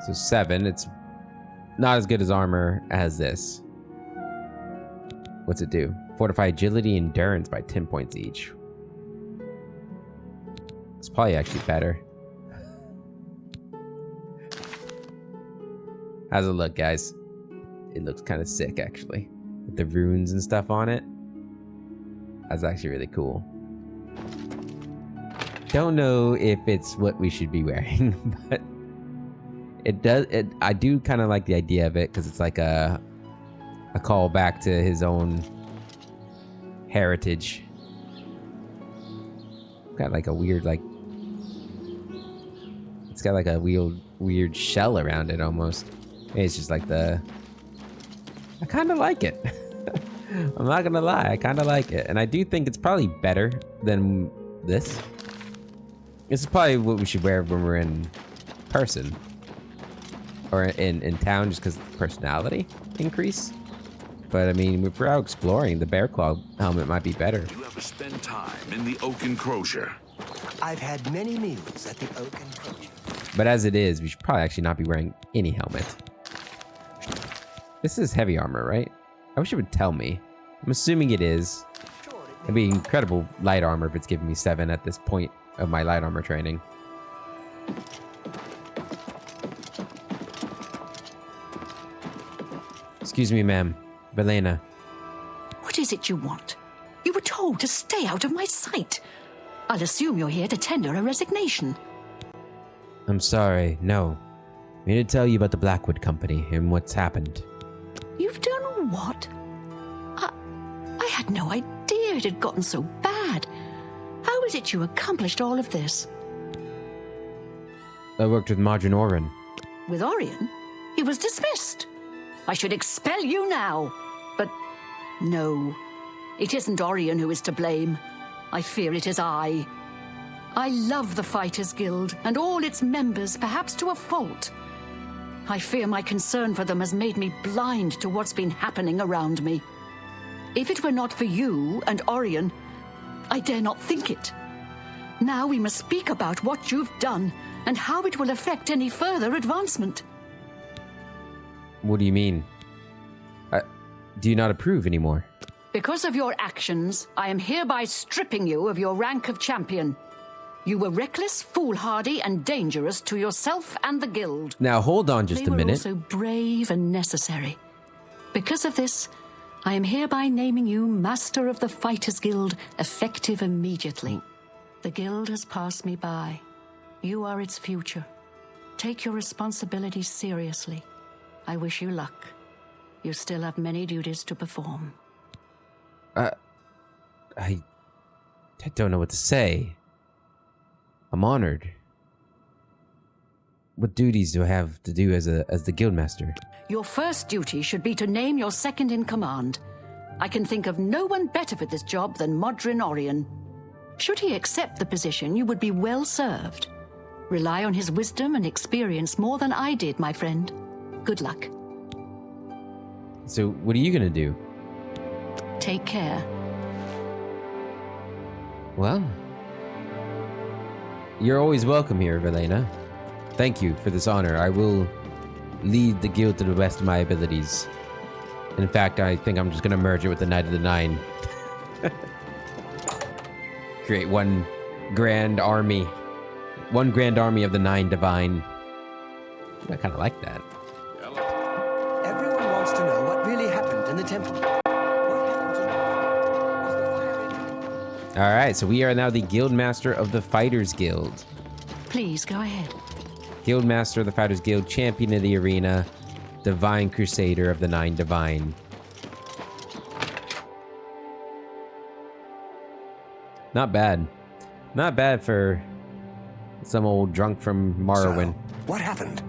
So 7. It's not as good as armor as this. What's it do? Fortify agility and endurance by 10 points each. It's probably actually better. How's it look, guys? It looks kind of sick, actually. With the runes and stuff on it. That's actually really cool. Don't know if it's what we should be wearing, but it does. I do kind of like the idea of it because it's like a call back to his own heritage. Got like a weird it's got like a weird shell around it almost. Maybe it's just like I kind of like it. I'm not gonna lie, I kind of like it, and I do think it's probably better than this. This is probably what we should wear when we're in person or in town, just because personality increase. But I mean, if we're out exploring, the Bearclaw helmet might be better. You ever spend time in the Oak Enclosure? I've had many meals at the Oak Enclosure. But as it is, we should probably actually not be wearing any helmet. This is heavy armor, right? I wish it would tell me. I'm assuming it is. It'd be incredible light armor if it's giving me 7 at this point of my light armor training. Excuse me, ma'am. Velena. What is it you want? You were told to stay out of my sight. I'll assume you're here to tender a resignation. I'm sorry, no. I need to tell you about the Blackwood Company and what's happened. You've done what? I had no idea it had gotten so bad. How is it you accomplished all of this? I worked with Modron Orin. With Orion? He was dismissed. I should expel you now. But no, it isn't Orion who is to blame. I fear it is I. I love the Fighters Guild and all its members, perhaps to a fault. I fear my concern for them has made me blind to what's been happening around me. If it were not for you and Orion, I dare not think it. Now we must speak about what you've done and how it will affect any further advancement. What do you mean? Do you not approve anymore? Because of your actions, I am hereby stripping you of your rank of champion. You were reckless, foolhardy, and dangerous to yourself and the guild. Now, hold on just They a were minute. also brave and necessary. Because of this, I am hereby naming you Master of the Fighters Guild, effective immediately. The guild has passed me by. You are its future. Take your responsibilities seriously. I wish you luck. You still have many duties to perform. I don't know what to say. I'm honored. What duties do I have to do as the guildmaster? Your first duty should be to name your second in command. I can think of no one better for this job than Modrin Orion. Should he accept the position, you would be well served. Rely on his wisdom and experience more than I did, my friend. Good luck. So, what are you gonna do? Take care. Well, you're always welcome here, Velena. Thank you for this honor. I will lead the guild to the best of my abilities. In fact, I think I'm just gonna merge it with the Knight of the Nine. Create one grand army. One grand army of the Nine Divine. I kind of like that. Everyone wants to know what really happened in the temple. What happened to was the fire in- Alright, so we are now the Guildmaster of the Fighters Guild. Please go ahead. Guildmaster of the Fighters Guild, Champion of the Arena, Divine Crusader of the Nine Divine. Not bad. Not bad for some old drunk from Morrowind. So, what happened?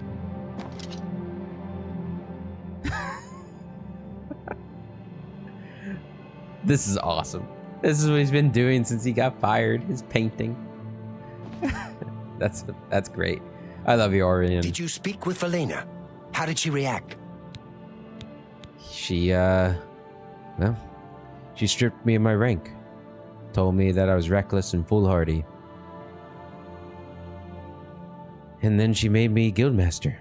This is awesome. This is what he's been doing since he got fired. His painting. That's great. I love you, Orion. Did you speak with Velena? How did she react? She, well, she stripped me of my rank. Told me that I was reckless and foolhardy. And then she made me guildmaster.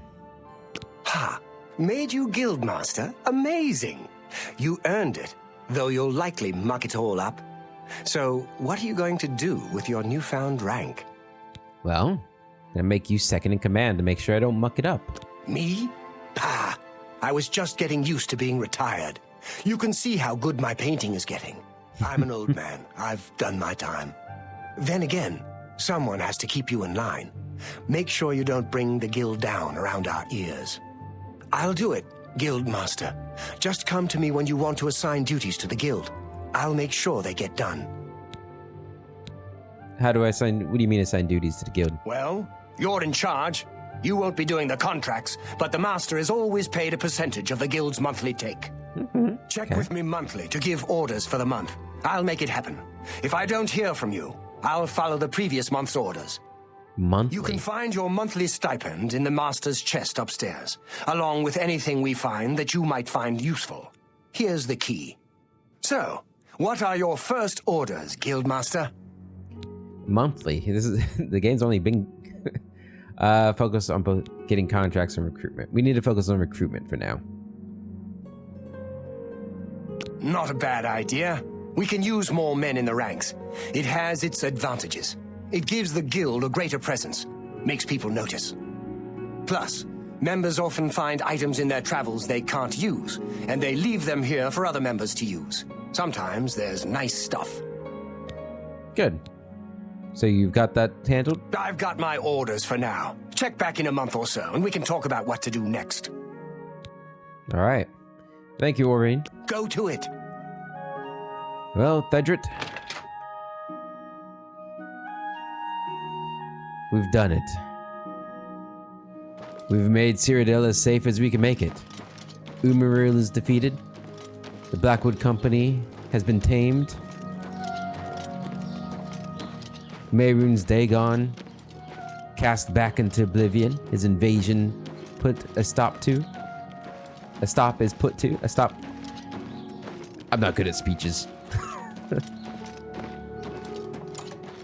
Ha! Made you guildmaster? Amazing! You earned it, though you'll likely muck it all up. So, what are you going to do with your newfound rank? Well, I make you second in command to make sure I don't muck it up. Me? Pah! I was just getting used to being retired. You can see how good my painting is getting. I'm an old man. I've done my time. Then again, someone has to keep you in line. Make sure you don't bring the guild down around our ears. I'll do it, Guildmaster. Just come to me when you want to assign duties to the guild. I'll make sure they get done. How do I assign... What do you mean assign duties to the guild? Well, you're in charge. You won't be doing the contracts, but the master is always paid a percentage of the guild's monthly take. Check with me monthly to give orders for the month. I'll make it happen. If I don't hear from you, I'll follow the previous month's orders. Monthly? You can find your monthly stipend in the master's chest upstairs, along with anything we find that you might find useful. Here's the key. So, what are your first orders, Guildmaster? Monthly. This is the game's only been focused on both getting contracts and recruitment. We need to focus on recruitment for now. Not a bad idea. We can use more men in the ranks. It has its advantages. It gives the guild a greater presence, makes people notice. Plus, members often find items in their travels they can't use, and they leave them here for other members to use. Sometimes there's nice stuff. Good. So you've got that handled? I've got my orders for now. Check back in a month or so, and we can talk about what to do next. All right. Thank you, Orion. Go to it. Well, Thedrit, we've done it. We've made Cyrodiil as safe as we can make it. Umaril is defeated. The Blackwood Company has been tamed. Mehrunes Dagon cast back into Oblivion. His invasion put a stop to. A stop is put to. A stop. I'm not good at speeches.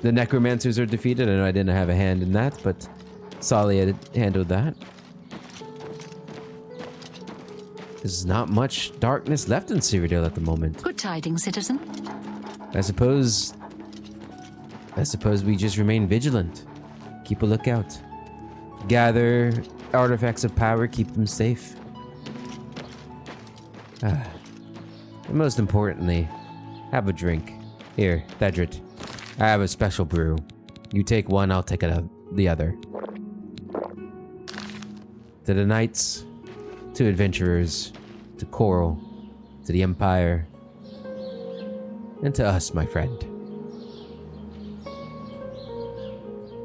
The Necromancers are defeated. I know I didn't have a hand in that, but Solly had handled that. There's not much darkness left in Cyrodiil at the moment. Good tidings, citizen. I suppose I suppose we just remain vigilant. Keep a lookout. Gather artifacts of power, keep them safe. And most importantly, have a drink. Here, Thedrit. I have a special brew. You take one, I'll take the other. To the knights, to adventurers, to Coral, to the Empire, and to us, my friend.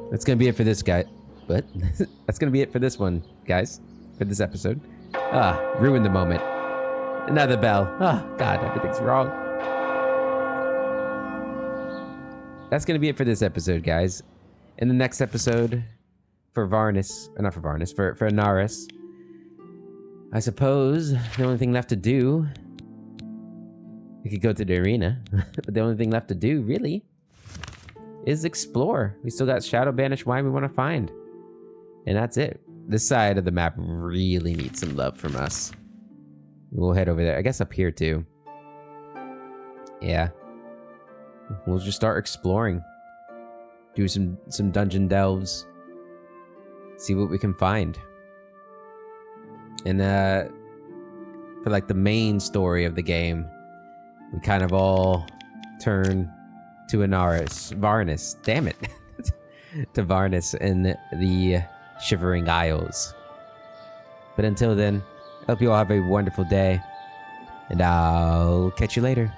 That's gonna be it for this guy. What? That's gonna be it for this one, guys. For this episode. Ruined the moment. Another bell. God, everything's wrong. That's gonna be it for this episode, guys. In the next episode, for Varnis, not for Varnis, for Anaris, I suppose the only thing left to do, we could go to the arena, but the only thing left to do, really, is explore. We still got Shadow Banished wine we want to find. And that's it. This side of the map really needs some love from us. We'll head over there. I guess up here too. Yeah. We'll just start exploring. Do some dungeon delves. See what we can find. And for like the main story of the game, we kind of all turn to Varnis, damn it, to Varnis in the Shivering Isles. But until then, I hope you all have a wonderful day, and I'll catch you later.